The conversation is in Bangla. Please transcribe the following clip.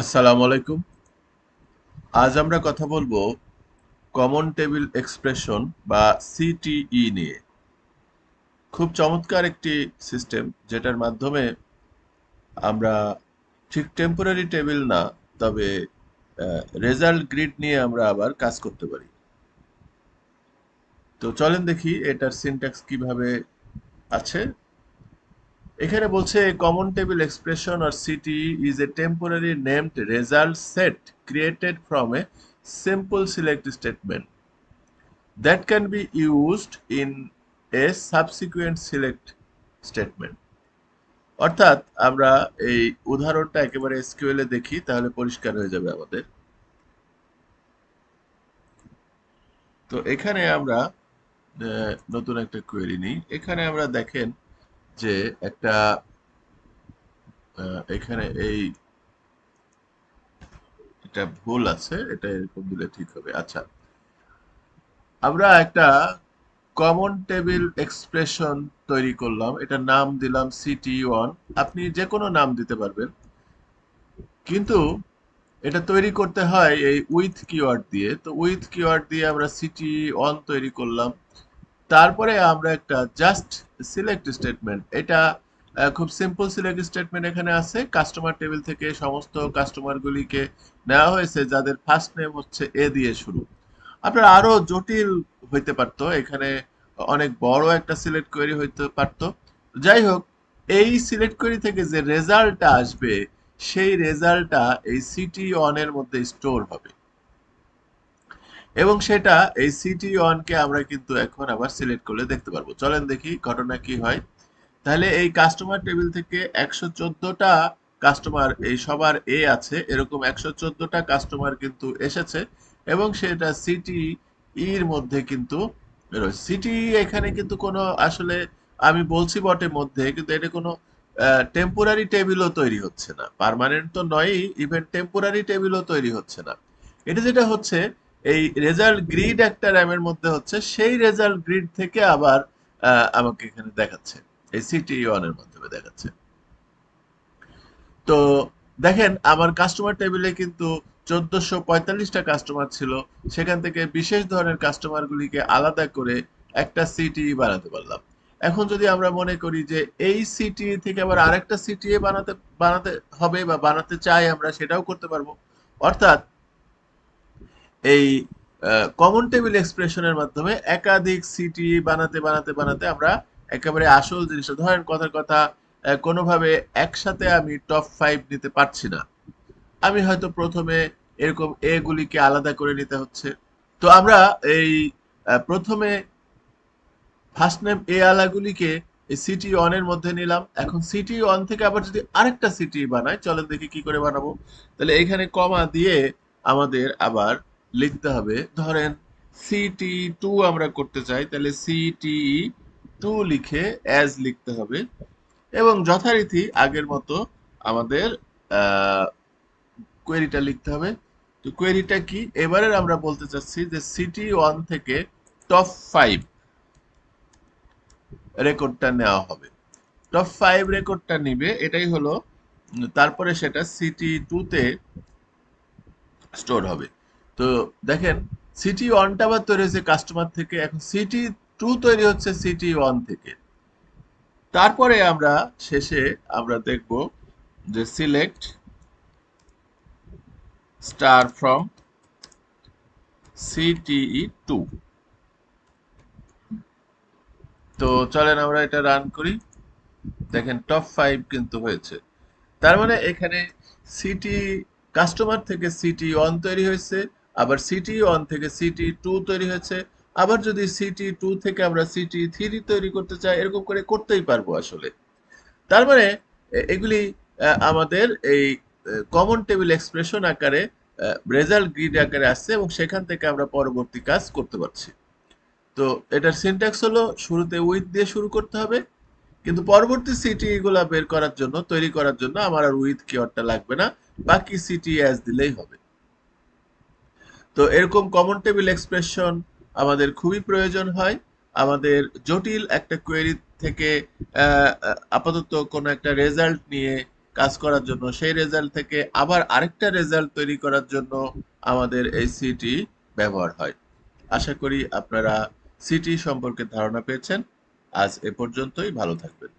আসসালামু আলাইকুম। আজ আমরা কথা বলবো কমন টেবিল এক্সপ্রেশন বা সিটিই নিয়ে। খুব চমৎকার একটি সিস্টেম যেটার মাধ্যমে আমরা ঠিক টেম্পোরারি টেবিল না, তবে রেজাল্ট গ্রিড নিয়ে আমরা আবার কাজ করতে পারি। তো চলেন দেখি এটার সিনট্যাক্স কিভাবে আছে। এখানে বলছে common table expression or CTE is a temporary named result set created from a simple select statement that can be used in a subsequent select statement. অর্থাৎ আমরা এই উদাহরণটা একেবারে এসকিউএল এ দেখি, তাহলে পরিষ্কার হয়ে যাবে আমাদের। তো এখানে আমরা নতুন একটা কোয়েরি নিই। এখানে আমরা দেখেন যে একটা এখানে এটা ভুল আছে, এটা এরকম দিলে ঠিক হবে। আচ্ছা, আমরা একটা কমন টেবিল এক্সপ্রেশন তৈরি করলাম, এটা নাম দিলাম সিটি1। আপনি যে কোনো নাম দিতে পারবেন, কিন্তু এটা তৈরি করতে হয় এই উইথ কিওয়ার্ড দিয়ে। তো উইথ কিওয়ার্ড দিয়ে আমরা সিটি1 তৈরি করলাম। তারপরে আমরা একটা জাস্ট সিলেক্ট স্টেটমেন্ট, এটা খুব সিম্পল সিলেক্ট স্টেটমেন্ট এখানে আছে। কাস্টমার টেবিল থেকে সমস্ত কাস্টমারগুলিকে নেওয়া হয়েছে যাদের ফার্স্ট নেম হচ্ছে এ দিয়ে শুরু। আপনার আরো জটিল হইতে পারতো, এখানে অনেক বড় একটা সিলেক্ট কোয়েরি হইতে পারতো। যাই হোক, এই সিলেক্ট কোয়েরি থেকে যে রেজাল্টটা আসবে সেই রেজাল্টটা এই সিটি অন এর মধ্যে স্টোর হবে, এবং সেটা এই সিটি অন কে আমরা কিন্তু এখন আবার সিলেক্ট করলে দেখতে পারবো। চলেন দেখি ঘটনা কি হয়। তাহলে এই কাস্টমার টেবিল থেকে 114টা কাস্টমার, এই সবার এ আছে, এরকম 114টা কাস্টমার কিন্তু এসেছে, এবং সেটা সিটি এর মধ্যে কিন্তু রয়েছে। সিটি এখানে কিন্তু কোনো আসলে, আমি বলছি বটে মধ্যে, কিন্তু এটা কোনো টেম্পোরারি টেবিলও তৈরি হচ্ছে না, পার্মানেন্ট তো নয়ই, ইভেন টেম্পোরারি টেবিলও তৈরি হচ্ছে না। এটা যেটা হচ্ছে, এই রেজাল্ট গ্রিড একটা র্যামের মধ্যে হচ্ছে, সেই রেজাল্ট গ্রিড থেকে আবার আমাকে এখানে দেখাচ্ছে, এই সিটি ওয়ান এর মাধ্যমে দেখাচ্ছে। তো দেখেন আমার কাস্টমার টেবিলে কিন্তু 1445টা কাস্টমার ছিল, সেখান থেকে বিশেষ ধরনের কাস্টমার গুলিকে আলাদা করে একটা সিটি বানাতে পারলাম। এখন যদি আমরা মনে করি যে এই সিটি থেকে আবার আরেকটা সিটি বানাতে বানাতে হবে বা বানাতে চাই, আমরা সেটাও করতে পারবো। অর্থাৎ এই কমন টেবিল এক্সপ্রেশনের মাধ্যমে একাধিক সিটি বানাতে বানাতে বানাতে আমরা একেবারে আসল জিনিসটা, ধরেন কথার কথা, কোনোভাবে একসাথে আমি টপ 5 নিতে পারছি না, আমি হয়তো প্রথমে এরকম এ গুলিকে আলাদা করে নিতে হচ্ছে। তো আমরা এই প্রথমে ফার্স্ট নেম এ আলাগুলিকে এই সিটি অন এর মধ্যে নিলাম। এখন সিটি অন থেকে আবার যদি আরেকটা সিটি বানাই, চলেন দেখি কি করে বানাবো। তাহলে এইখানে কমা দিয়ে আমাদের আবার লিখতে হবে, ধরেন সিটি টু আমরা করতে চাই, তাহলে সিটি টু লিখে অ্যাজ লিখতে হবে, এবং যথারীতি আগের মতো আমাদের কোয়েরিটা লিখতে হবে। তো কোয়েরিটা কি, এবারে আমরা বলতে চাচ্ছি যে সিটি ওয়ান থেকে টপ 5 রেকর্ডটা নেওয়া হবে। টপ 5 রেকর্ডটা নিবে, এটাই হলো, তারপরে সেটা সিটি টু তে স্টোর হবে। তো দেখেন, সিটি ওয়ানটা আবার তৈরি হয়েছে কাস্টমার থেকে, এখন সিটি টু তৈরি হচ্ছে সিটি ওয়ান থেকে। তারপরে আমরা শেষে আমরা দেখব যে select star from CTE two. তো চলেন আমরা এটা রান করি। দেখেন টপ 5 কিন্তু হয়েছে। তার মানে এখানে সিটি কাস্টমার থেকে সিটি ওয়ান তৈরি হয়েছে, আবার সিটি ওয়ান থেকে সিটি টু তৈরি হয়েছে, আবার যদি সিটি টু থেকে আমরা সিটি থ্রি তৈরি করতে চাই, এরকম করে করতেই পারবো আসলে। তার মানে এগুলি আমাদের এই কমন টেবিল এক্সপ্রেশন আকারে, রেজাল্ট গ্রিড আকারে আসছে, এবং সেখান থেকে আমরা পরবর্তী কাজ করতে পারছি। তো এটার সিনট্যাক্স হলো, শুরুতে উইথ দিয়ে শুরু করতে হবে, কিন্তু পরবর্তী সিটি গুলা বের করার জন্য, তৈরি করার জন্য আমার আর উইথ কিওয়ার্ডটা লাগবে না, বাকি সিটি অ্যাজ দিলেই হবে। তো এরকম কমন টেবিল এক্সপ্রেশন আমাদের খুবই প্রয়োজন হয়। আমাদের জটিল একটা কোয়েরি থেকে আপাতত কোনো একটা রেজাল্ট নিয়ে কাজ করার জন্য, সেই রেজাল্ট থেকে আবার আরেকটা রেজাল্ট তৈরি করার জন্য আমাদের এই সিটি ব্যবহার হয়। আশা করি আপনারা সিটি সম্পর্কে ধারণা পেয়েছেন। আজ এ পর্যন্তই, ভালো থাকবেন।